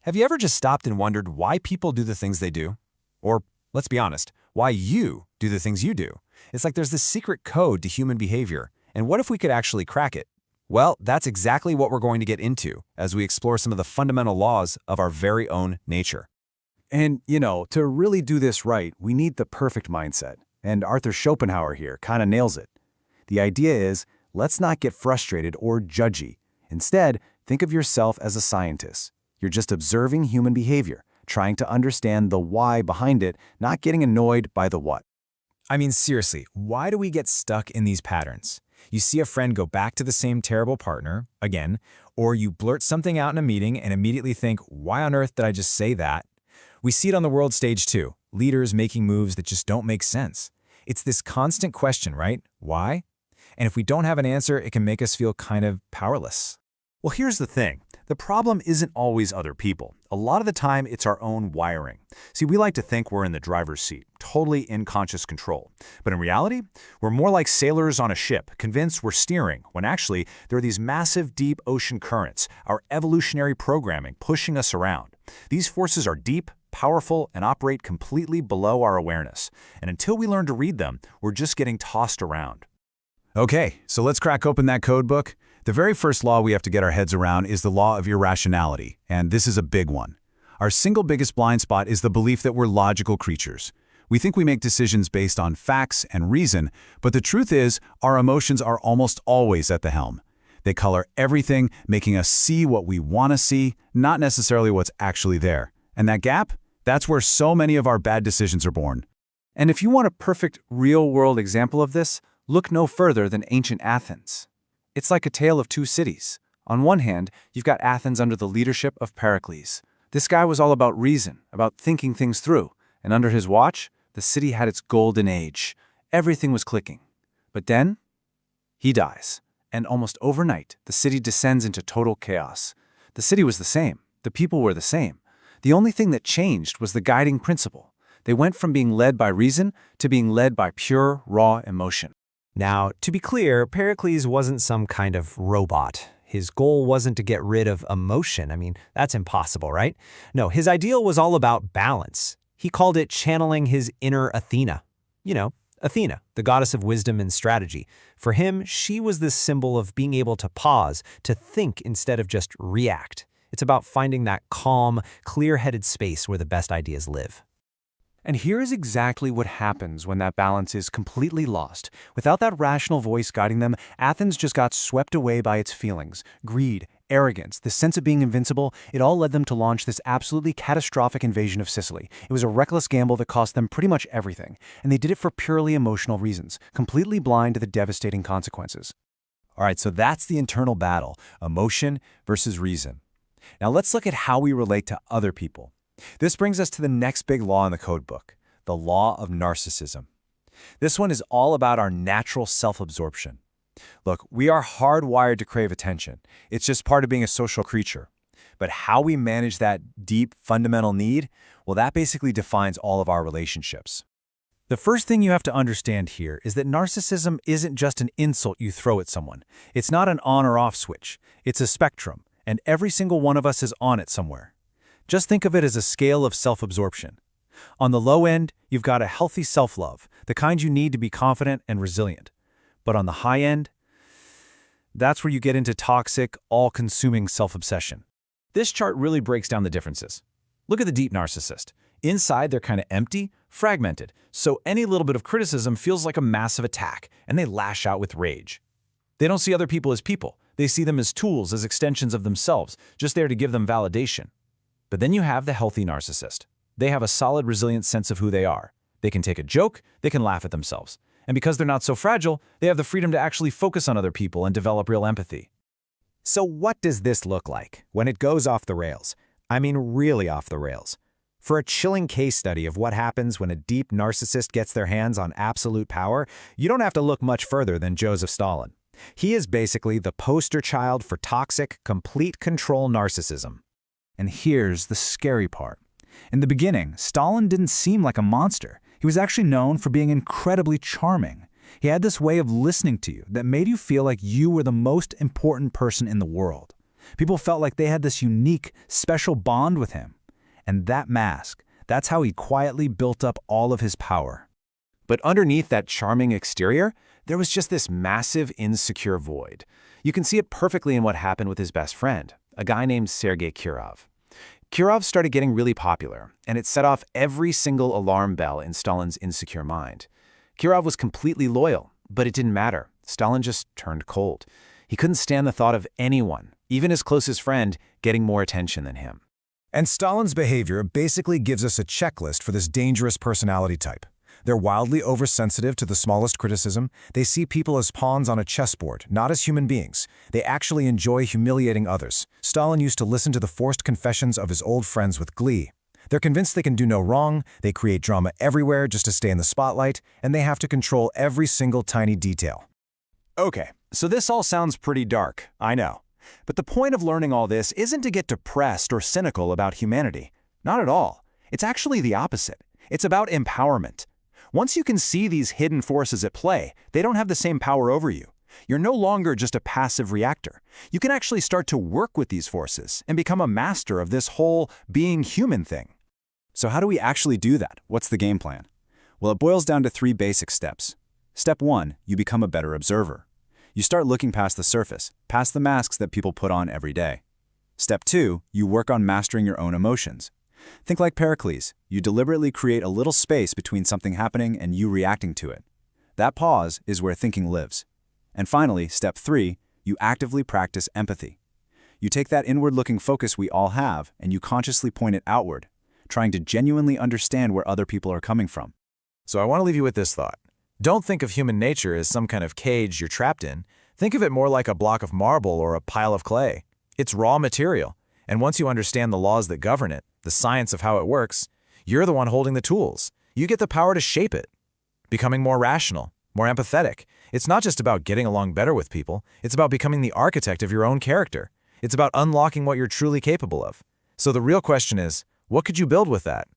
Have you ever just stopped and wondered why people do the things they do? Or, let's be honest, why you do the things you do? It's like there's this secret code to human behavior, and what if we could actually crack it? Well, that's exactly what we're going to get into as we explore some of the fundamental laws of our very own nature. And, to really do this right, we need the perfect mindset. And Arthur Schopenhauer here kind of nails it. The idea is, let's not get frustrated or judgy. Instead, think of yourself as a scientist. You're just observing human behavior, trying to understand the why behind it, not getting annoyed by the what. I mean, seriously, why do we get stuck in these patterns? You see a friend go back to the same terrible partner, again, or you blurt something out in a meeting and immediately think, why on earth did I just say that? We see it on the world stage too, leaders making moves that just don't make sense. It's this constant question, right? Why? And if we don't have an answer, it can make us feel kind of powerless. Well, here's the thing. The problem isn't always other people. A lot of the time, it's our own wiring. See, we like to think we're in the driver's seat, totally in conscious control. But in reality, we're more like sailors on a ship, convinced we're steering, when actually there are these massive deep ocean currents, our evolutionary programming pushing us around. These forces are deep, powerful, and operate completely below our awareness. And until we learn to read them, we're just getting tossed around. Okay, so let's crack open that code book. The very first law we have to get our heads around is the law of irrationality, and this is a big one. Our single biggest blind spot is the belief that we're logical creatures. We think we make decisions based on facts and reason, but the truth is, our emotions are almost always at the helm. They color everything, making us see what we want to see, not necessarily what's actually there. And that gap? That's where so many of our bad decisions are born. And if you want a perfect, real-world example of this, look no further than ancient Athens. It's like a tale of two cities. On one hand, you've got Athens under the leadership of Pericles. This guy was all about reason, about thinking things through, and under his watch, the city had its golden age. Everything was clicking. But then, he dies, and almost overnight, the city descends into total chaos. The city was the same. The people were the same. The only thing that changed was the guiding principle. They went from being led by reason to being led by pure, raw emotion. Now, to be clear, Pericles wasn't some kind of robot. His goal wasn't to get rid of emotion. I mean, that's impossible, right? No, his ideal was all about balance. He called it channeling his inner Athena. Athena, the goddess of wisdom and strategy. For him, she was this symbol of being able to pause, to think instead of just react. It's about finding that calm, clear-headed space where the best ideas live. And here is exactly what happens when that balance is completely lost. Without that rational voice guiding them, Athens just got swept away by its feelings. Greed, arrogance, the sense of being invincible, it all led them to launch this absolutely catastrophic invasion of Sicily. It was a reckless gamble that cost them pretty much everything. And they did it for purely emotional reasons, completely blind to the devastating consequences. All right, so that's the internal battle, emotion versus reason. Now let's look at how we relate to other people. This brings us to the next big law in the code book, the law of narcissism. This one is all about our natural self-absorption. Look, we are hardwired to crave attention. It's just part of being a social creature. But how we manage that deep, fundamental need, well, that basically defines all of our relationships. The first thing you have to understand here is that narcissism isn't just an insult you throw at someone. It's not an on or off switch. It's a spectrum, and every single one of us is on it somewhere. Just think of it as a scale of self-absorption. On the low end, you've got a healthy self-love, the kind you need to be confident and resilient. But on the high end, that's where you get into toxic, all-consuming self-obsession. This chart really breaks down the differences. Look at the deep narcissist. Inside, they're kind of empty, fragmented, so any little bit of criticism feels like a massive attack, and they lash out with rage. They don't see other people as people. They see them as tools, as extensions of themselves, just there to give them validation. But then you have the healthy narcissist. They have a solid, resilient sense of who they are. They can take a joke, they can laugh at themselves. And because they're not so fragile, they have the freedom to actually focus on other people and develop real empathy. So what does this look like when it goes off the rails? I mean, really off the rails. For a chilling case study of what happens when a deep narcissist gets their hands on absolute power, you don't have to look much further than Joseph Stalin. He is basically the poster child for toxic, complete control narcissism. And here's the scary part. In the beginning, Stalin didn't seem like a monster. He was actually known for being incredibly charming. He had this way of listening to you that made you feel like you were the most important person in the world. People felt like they had this unique, special bond with him. And that mask, that's how he quietly built up all of his power. But underneath that charming exterior, there was just this massive, insecure void. You can see it perfectly in what happened with his best friend, a guy named Sergei Kirov. Kirov started getting really popular, and it set off every single alarm bell in Stalin's insecure mind. Kirov was completely loyal, but it didn't matter. Stalin just turned cold. He couldn't stand the thought of anyone, even his closest friend, getting more attention than him. And Stalin's behavior basically gives us a checklist for this dangerous personality type. They're wildly oversensitive to the smallest criticism. They see people as pawns on a chessboard, not as human beings. They actually enjoy humiliating others. Stalin used to listen to the forced confessions of his old friends with glee. They're convinced they can do no wrong, they create drama everywhere just to stay in the spotlight, and they have to control every single tiny detail. Okay, so this all sounds pretty dark, I know. But the point of learning all this isn't to get depressed or cynical about humanity. Not at all. It's actually the opposite. It's about empowerment. Once you can see these hidden forces at play, they don't have the same power over you. You're no longer just a passive reactor. You can actually start to work with these forces and become a master of this whole being human thing. So how do we actually do that? What's the game plan? Well, it boils down to 3 basic steps. Step 1, you become a better observer. You start looking past the surface, past the masks that people put on every day. Step 2, you work on mastering your own emotions. Think like Pericles. You deliberately create a little space between something happening and you reacting to it. That pause is where thinking lives. And finally, step 3, you actively practice empathy. You take that inward-looking focus we all have and you consciously point it outward, trying to genuinely understand where other people are coming from. So I want to leave you with this thought. Don't think of human nature as some kind of cage you're trapped in. Think of it more like a block of marble or a pile of clay. It's raw material, and once you understand the laws that govern it, the science of how it works, you're the one holding the tools. You get the power to shape it. Becoming more rational, more empathetic. It's not just about getting along better with people, it's about becoming the architect of your own character. It's about unlocking what you're truly capable of. So the real question is, what could you build with that?